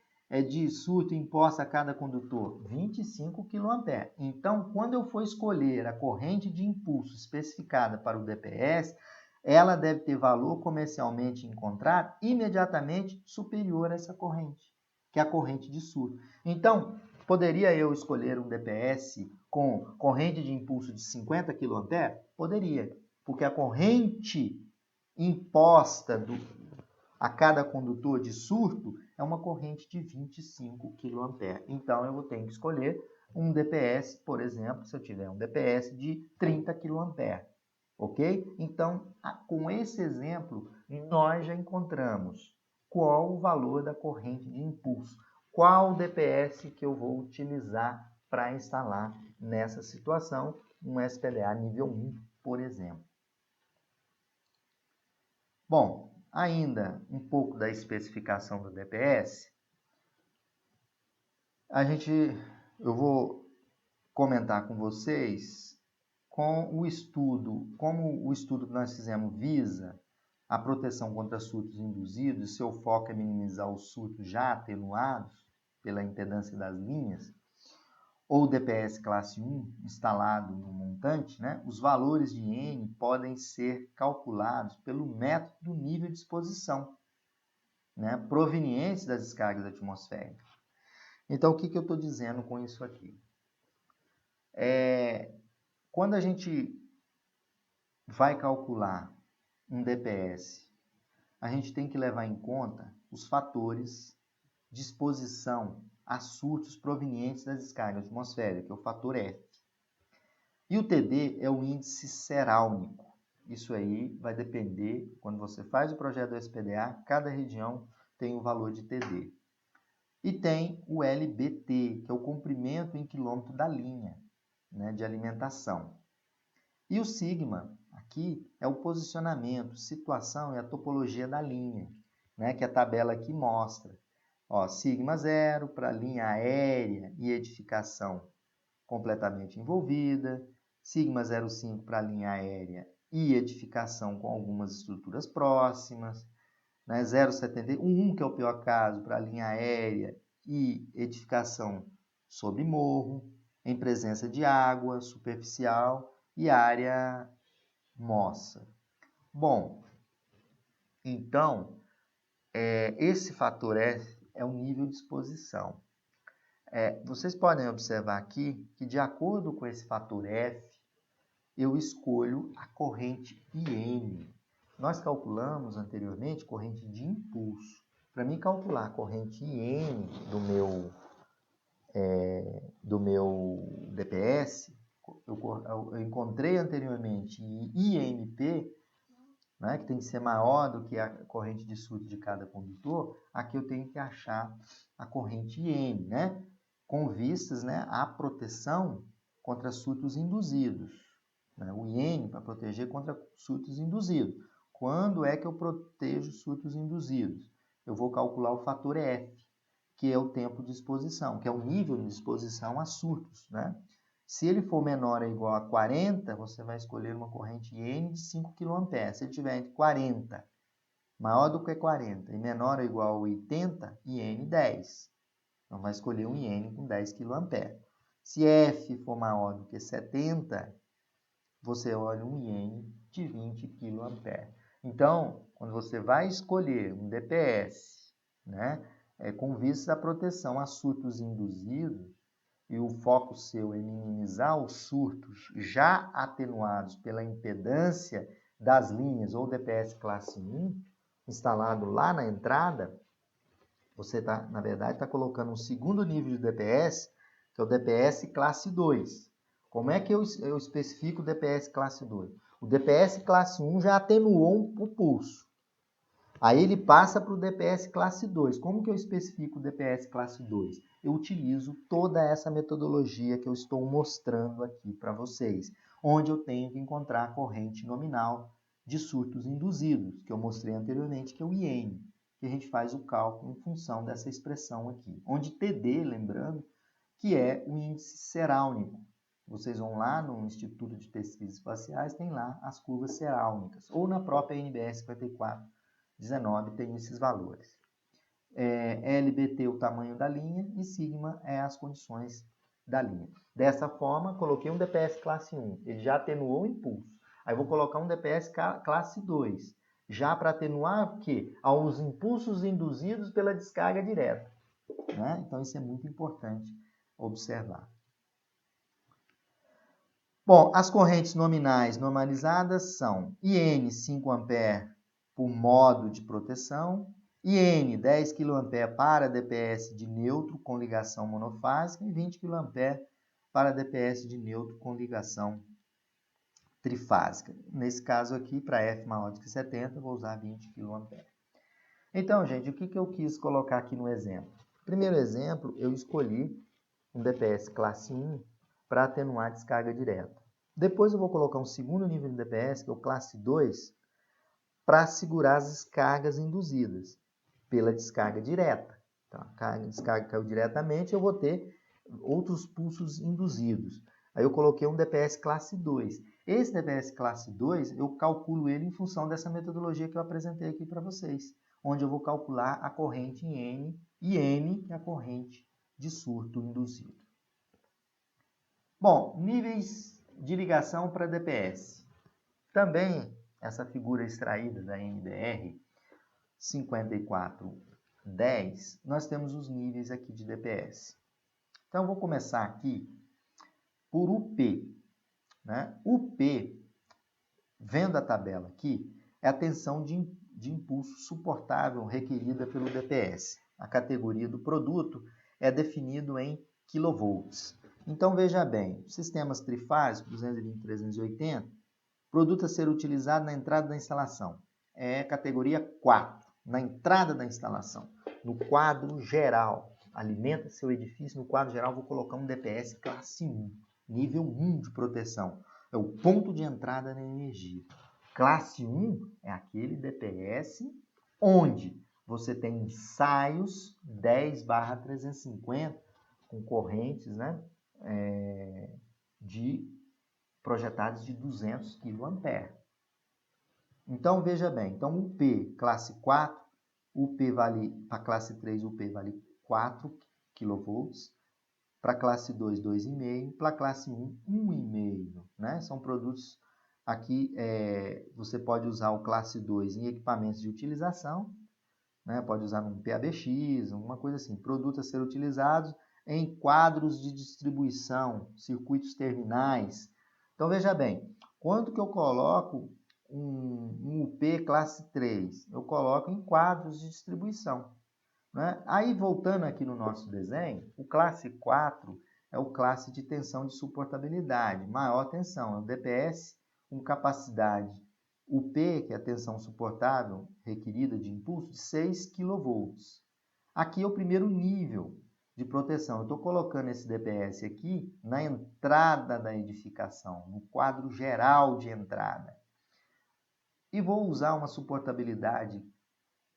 de surto imposta a cada condutor? 25 kA. Então, quando eu for escolher a corrente de impulso especificada para o DPS, ela deve ter valor comercialmente encontrado imediatamente superior a essa corrente, que é a corrente de surto. Então, poderia eu escolher um DPS com corrente de impulso de 50 kA? Poderia, porque a corrente imposta a cada condutor de surto é uma corrente de 25 kA. Então, eu vou ter que escolher um DPS, por exemplo, se eu tiver um DPS de 30 kA. Ok? Então, com esse exemplo, nós já encontramos qual o valor da corrente de impulso, qual o DPS que eu vou utilizar para instalar nessa situação, um SPDA nível 1, por exemplo. Bom, ainda um pouco da especificação do DPS, eu vou comentar com vocês como o estudo que nós fizemos visa a proteção contra surtos induzidos, e seu foco é minimizar os surtos já atenuados pela impedância das linhas, ou DPS classe 1 instalado no montante, né, os valores de N podem ser calculados pelo método do nível de exposição, né, provenientes das descargas atmosféricas. Então, o que eu estou dizendo com isso aqui? Quando a gente vai calcular um DPS, a gente tem que levar em conta os fatores de exposição a surtos provenientes das descargas atmosféricas, que é o fator F. E o TD é o índice serálnico. Isso aí vai depender, quando você faz o projeto do SPDA, cada região tem o valor de TD. E tem o LBT, que é o comprimento em quilômetro da linha, né, de alimentação. E o sigma, aqui, é o posicionamento, situação e a topologia da linha, né, que a tabela aqui mostra. Ó, sigma 0 para linha aérea e edificação completamente envolvida, sigma 0,5 para linha aérea e edificação com algumas estruturas próximas, né, 0,71, que é o pior caso, para linha aérea e edificação sobre morro, em presença de água superficial e área moça. Bom, então, esse fator F é o nível de exposição. Vocês podem observar aqui que, de acordo com esse fator F, eu escolho a corrente IN. Nós calculamos anteriormente corrente de impulso. Para mim calcular a corrente IN do meu DPS, eu encontrei anteriormente IMP, né, que tem que ser maior do que a corrente de surto de cada condutor. Aqui eu tenho que achar a corrente IN, né, com vistas, né, à proteção contra surtos induzidos. Né, o IN para proteger contra surtos induzidos. Quando é que eu protejo surtos induzidos? Eu vou calcular o fator F, que é o tempo de exposição, que é o nível de exposição a surtos, né? Se ele for menor ou igual a 40, você vai escolher uma corrente IN de 5 kA. Se ele tiver entre 40, maior do que 40, e menor ou igual a 80, IN 10. Então, vai escolher um IN com 10 kA. Se F for maior do que 70, você olha um IN de 20 kA. Então, quando você vai escolher um DPS, né, com vista à proteção a surtos induzidos, e o foco seu é minimizar os surtos já atenuados pela impedância das linhas ou DPS classe 1, instalado lá na entrada, você está, na verdade, está colocando um segundo nível de DPS, que é o DPS classe 2. Como é que eu especifico o DPS classe 2? O DPS classe 1 já atenuou o pulso. Aí ele passa para o DPS classe 2. Como que eu especifico o DPS classe 2? Eu utilizo toda essa metodologia que eu estou mostrando aqui para vocês, onde eu tenho que encontrar a corrente nominal de surtos induzidos, que eu mostrei anteriormente, que é o IN, que a gente faz o cálculo em função dessa expressão aqui. Onde TD, lembrando, que é o índice serálnico. Vocês vão lá no Instituto de Pesquisas Espaciais, tem lá as curvas serálnicas, ou na própria NBS 5419 tem esses valores. LBT o tamanho da linha e sigma é as condições da linha. Dessa forma, coloquei um DPS classe 1, ele já atenuou o impulso. Aí vou colocar um DPS classe 2, já para atenuar o quê? Aos impulsos induzidos pela descarga direta. Né? Então isso é muito importante observar. Bom, as correntes nominais normalizadas são IN 5 A por modo de proteção, IN 10 kA para DPS de neutro com ligação monofásica e 20 kA para DPS de neutro com ligação trifásica. Nesse caso aqui, para F maior do que 70, eu vou usar 20 kA. Então, gente, o que eu quis colocar aqui no exemplo? Primeiro exemplo, eu escolhi um DPS classe 1 para atenuar a descarga direta. Depois eu vou colocar um segundo nível de DPS, que é o classe 2, para segurar as descargas induzidas pela descarga direta. Então, a descarga caiu diretamente, eu vou ter outros pulsos induzidos. Aí eu coloquei um DPS classe 2. Esse DPS classe 2, eu calculo ele em função dessa metodologia que eu apresentei aqui para vocês, onde eu vou calcular a corrente em N, e N é a corrente de surto induzido. Bom, níveis de ligação para DPS. Também essa figura extraída da NBR 5410, nós temos os níveis aqui de DPS. Então, eu vou começar aqui por UP. Né? UP, vendo a tabela aqui, é a tensão de impulso suportável requerida pelo DPS. A categoria do produto é definido em kV. Então, veja bem, sistemas trifásicos, 220 e 380, produto a ser utilizado na entrada da instalação. É categoria 4, na entrada da instalação. No quadro geral, alimenta seu edifício, no quadro geral vou colocar um DPS classe 1, nível 1 de proteção. É o ponto de entrada da energia. Classe 1 é aquele DPS onde você tem ensaios 10/350 com correntes, né, projetados de 200 kA. Então, veja bem, então UP classe 4, UP vale, para classe 3, UP vale 4 kV, para classe 2, 2,5, para classe 1, 1,5. Né? São produtos, aqui você pode usar o classe 2 em equipamentos de utilização, né? Pode usar num PABX, uma coisa assim, produtos a ser utilizados em quadros de distribuição, circuitos terminais. Então, veja bem, quando que eu coloco um UP classe 3? Eu coloco em quadros de distribuição. Né? Aí, voltando aqui no nosso desenho, o classe 4 é o classe de tensão de suportabilidade, maior tensão, é o DPS com capacidade UP, que é a tensão suportável requerida de impulso, de 6 kV. Aqui é o primeiro nível de proteção. Eu estou colocando esse DPS aqui na entrada da edificação, no quadro geral de entrada. E vou usar uma suportabilidade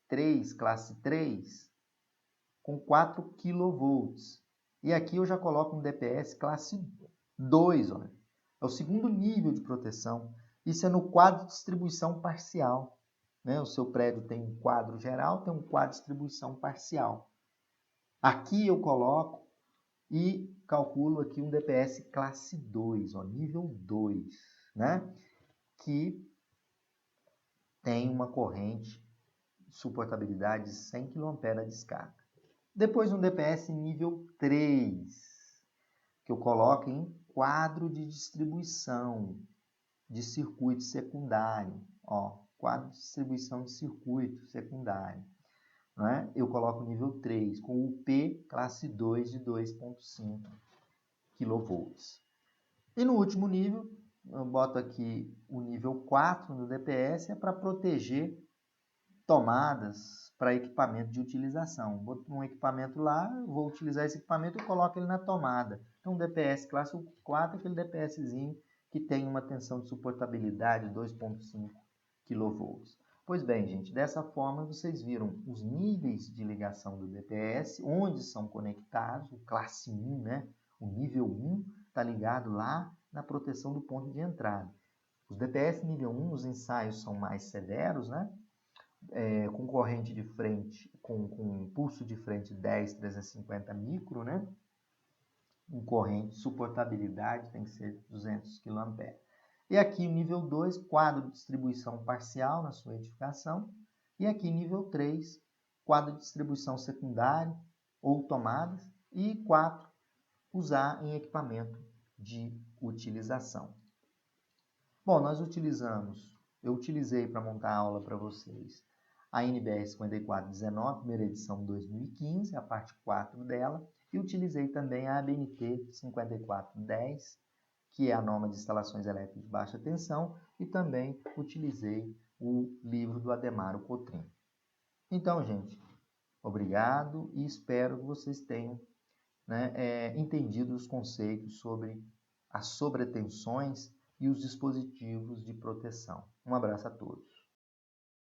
3, classe 3, com 4 kV. E aqui eu já coloco um DPS classe 2. Olha. É o segundo nível de proteção. Isso é no quadro de distribuição parcial. Né? O seu prédio tem um quadro geral, tem um quadro de distribuição parcial. Aqui eu coloco e calculo aqui um DPS classe 2, ó, nível 2, né? Que tem uma corrente de suportabilidade de 100 kA na descarga. Depois um DPS nível 3. que eu coloco em quadro de distribuição de circuito secundário. Ó, quadro de distribuição de circuito secundário. Né? Eu coloco o nível 3, com o P classe 2 de 2,5 kV. E no último nível, eu boto aqui o nível 4 no DPS, é para proteger tomadas para equipamento de utilização. Boto um equipamento lá, vou utilizar esse equipamento e coloco ele na tomada. Então, o DPS classe 4 é aquele DPSzinho que tem uma tensão de suportabilidade de 2,5 kV. Pois bem, gente, dessa forma vocês viram os níveis de ligação do DPS, onde são conectados, o classe 1, né? O nível 1 está ligado lá na proteção do ponto de entrada. Os DPS nível 1, os ensaios são mais severos, né? Com corrente de frente, com pulso de frente 10, 350 micro, né? Com corrente, suportabilidade tem que ser 200 kA. E aqui nível 2, quadro de distribuição parcial na sua edificação. E aqui nível 3, quadro de distribuição secundário ou tomadas. E 4, usar em equipamento de utilização. Bom, eu utilizei para montar a aula para vocês a NBR 5419, primeira edição 2015, a parte 4 dela, e utilizei também a ABNT 5410, que é a norma de instalações elétricas de baixa tensão, e também utilizei o livro do Ademaro Cotrim. Então, gente, obrigado e espero que vocês tenham entendido os conceitos sobre as sobretensões e os dispositivos de proteção. Um abraço a todos.